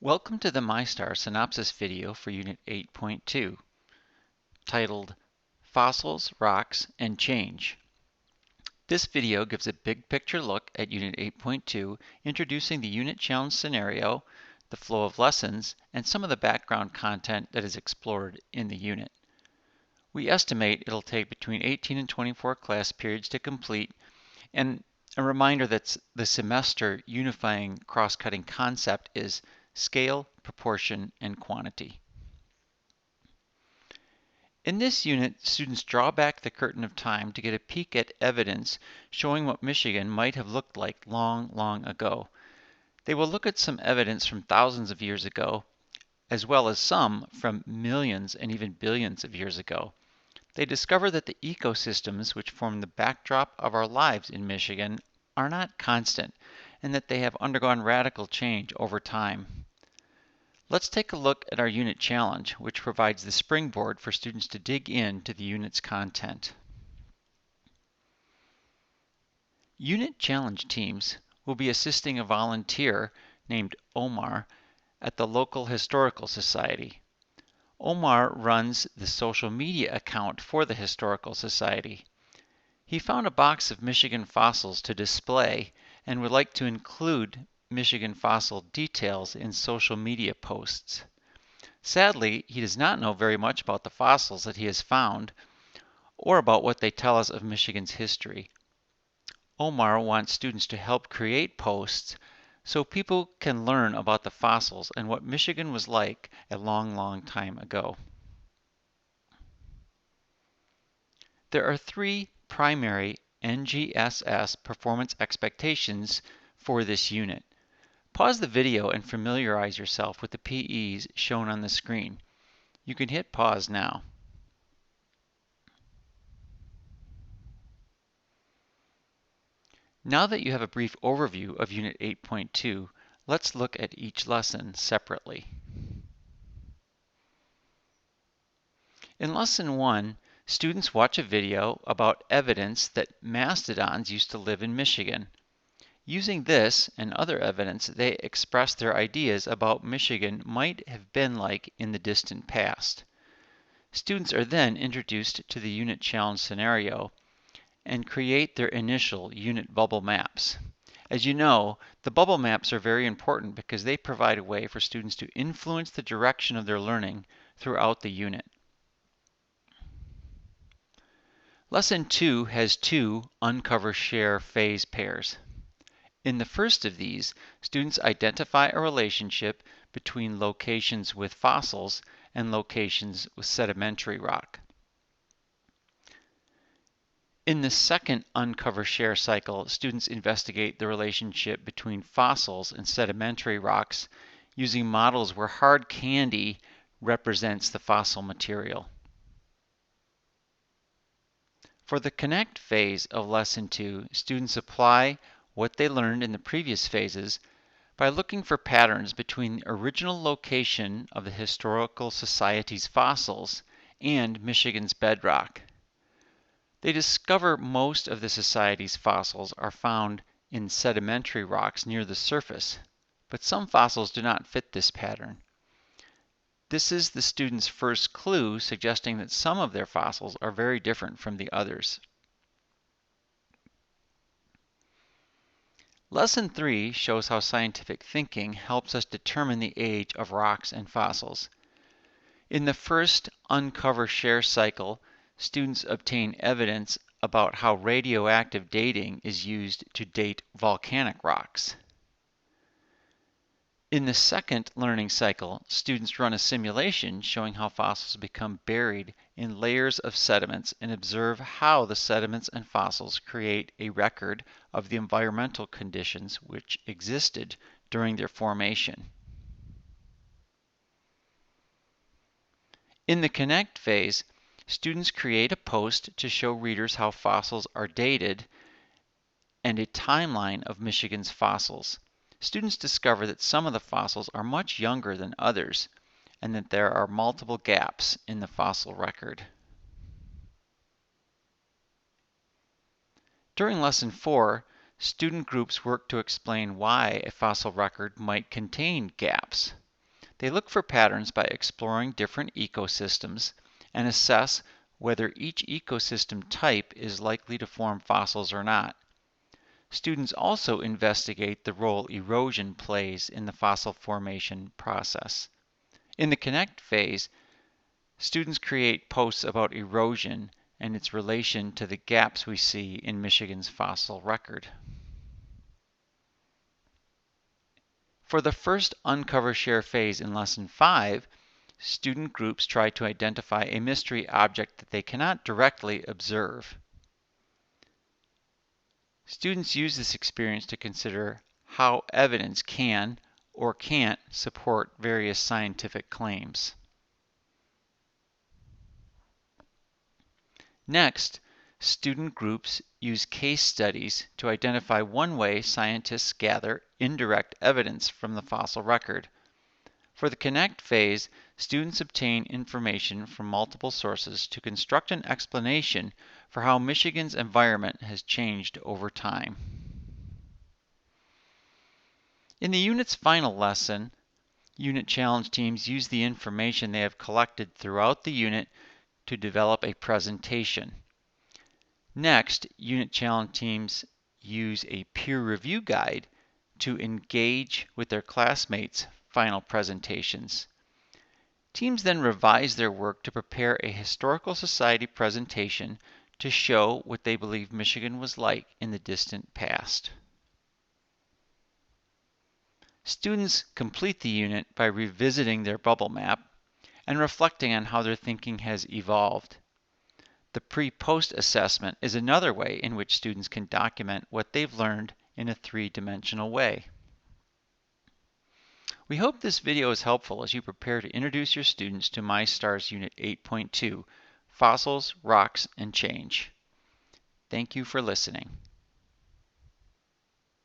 Welcome to the MyStar synopsis video for Unit 8.2, titled Fossils, Rocks, and Change. This video gives a big picture look at Unit 8.2, introducing the unit challenge scenario, the flow of lessons, and some of the background content that is explored in the unit. We estimate it'll take between 18 and 24 class periods to complete, and a reminder that the semester unifying cross-cutting concept is scale, proportion, and quantity. In this unit, students draw back the curtain of time to get a peek at evidence showing what Michigan might have looked like long, long ago. They will look at some evidence from thousands of years ago, as well as some from millions and even billions of years ago. They discover that the ecosystems which form the backdrop of our lives in Michigan are not constant, and that they have undergone radical change over time. Let's take a look at our unit challenge, which provides the springboard for students to dig into the unit's content. Unit challenge teams will be assisting a volunteer named Omar at the local historical society. Omar runs the social media account for the historical society. He found a box of Michigan fossils to display and would like to include Michigan fossil details in social media posts. Sadly, he does not know very much about the fossils that he has found or about what they tell us of Michigan's history. Omar wants students to help create posts so people can learn about the fossils and what Michigan was like a long, long time ago. There are three primary NGSS performance expectations for this unit. Pause the video and familiarize yourself with the PEs shown on the screen. You can hit pause now. Now that you have a brief overview of Unit 8.2, let's look at each lesson separately. In Lesson 1, students watch a video about evidence that mastodons used to live in Michigan. Using this and other evidence, they express their ideas about Michigan might have been like in the distant past. Students are then introduced to the unit challenge scenario and create their initial unit bubble maps. As you know, the bubble maps are very important because they provide a way for students to influence the direction of their learning throughout the unit. Lesson 2 has two Uncover Share phase pairs. In the first of these, students identify a relationship between locations with fossils and locations with sedimentary rock. In the second Uncover Share cycle, students investigate the relationship between fossils and sedimentary rocks using models where hard candy represents the fossil material. For the Connect phase of Lesson 2, students apply what they learned in the previous phases by looking for patterns between the original location of the historical society's fossils and Michigan's bedrock. They discover most of the society's fossils are found in sedimentary rocks near the surface, but some fossils do not fit this pattern. This is the student's first clue, suggesting that some of their fossils are very different from the others. Lesson 3 shows how scientific thinking helps us determine the age of rocks and fossils. In the first Uncover Share cycle, students obtain evidence about how radioactive dating is used to date volcanic rocks. In the second learning cycle, students run a simulation showing how fossils become buried in layers of sediments and observe how the sediments and fossils create a record of the environmental conditions which existed during their formation. In the Connect phase, students create a post to show readers how fossils are dated and a timeline of Michigan's fossils. Students discover that some of the fossils are much younger than others, and that there are multiple gaps in the fossil record. During Lesson 4, student groups work to explain why a fossil record might contain gaps. They look for patterns by exploring different ecosystems and assess whether each ecosystem type is likely to form fossils or not. Students also investigate the role erosion plays in the fossil formation process. In the Connect phase, students create posts about erosion and its relation to the gaps we see in Michigan's fossil record. For the first Uncover Share phase in Lesson 5, student groups try to identify a mystery object that they cannot directly observe. Students use this experience to consider how evidence can or can't support various scientific claims. Next, student groups use case studies to identify one way scientists gather indirect evidence from the fossil record. For the Connect phase, students obtain information from multiple sources to construct an explanation for how Michigan's environment has changed over time. In the unit's final lesson, unit challenge teams use the information they have collected throughout the unit to develop a presentation. Next, unit challenge teams use a peer review guide to engage with their classmates' final presentations. Teams then revise their work to prepare a historical society presentation to show what they believe Michigan was like in the distant past. Students complete the unit by revisiting their bubble map and reflecting on how their thinking has evolved. The pre-post assessment is another way in which students can document what they've learned in a three-dimensional way. We hope this video is helpful as you prepare to introduce your students to MySTARS Unit 8.2, Fossils, Rocks, and Change. Thank you for listening.